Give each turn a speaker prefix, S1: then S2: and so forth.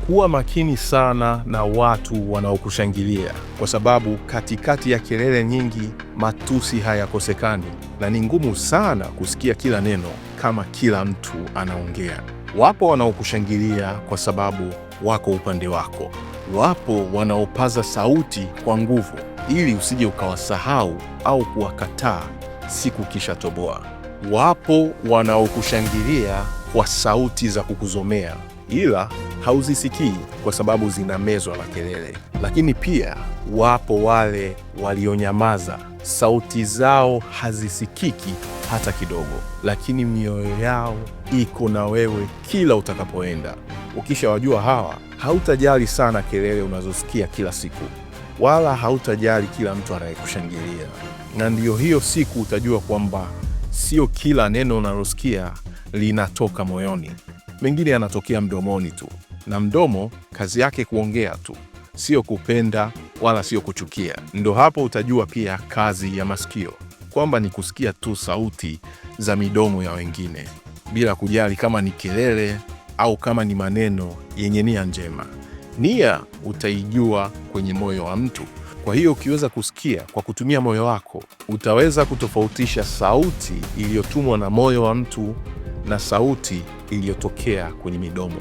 S1: Kuwa makini sana na watu wanaokushangilia, kwa sababu katikati ya kelele nyingi, matusi hayakosekani, na ni ngumu sana kusikia kila neno kama kila mtu anaongea. Wapo wanaokushangilia kwa sababu wako upande wako. Wapo wanaopaza sauti kwa nguvu ili usije ukawasahau au kuwakataa siku kisha toboa. Wapo wanaokushangilia kwa sauti za kukuzomea, ila hauzisikii kwa sababu zinamezwa na kelele. Lakini pia wapo wale walionyamaza, sauti zao hazisikiki hata kidogo, lakini mioyo yao iko na wewe kila utakapoenda. Ukishawajua hawa, hautajali sana kelele unazosikia kila siku, wala hautajali kila mtu anayekushangilia. Na ndiyo hiyo siku utajua kwamba sio kila neno unalosikia linatoka moyoni. Mengine yanatokea mdomoni tu, na mdomo kazi yake kuongea tu, sio kupenda wala sio kuchukia. Ndo hapo utajua pia kazi ya masikio, kwamba ni kusikia tu sauti za midomo ya wengine, bila kujali kama ni kelele au kama ni maneno yenye nia njema. Nia utaijua kwenye moyo wa mtu. Kwa hiyo ukiweza kusikia kwa kutumia moyo wako, utaweza kutofautisha sauti iliyotumwa na moyo wa mtu na sauti iliyotokea kwenye midomo.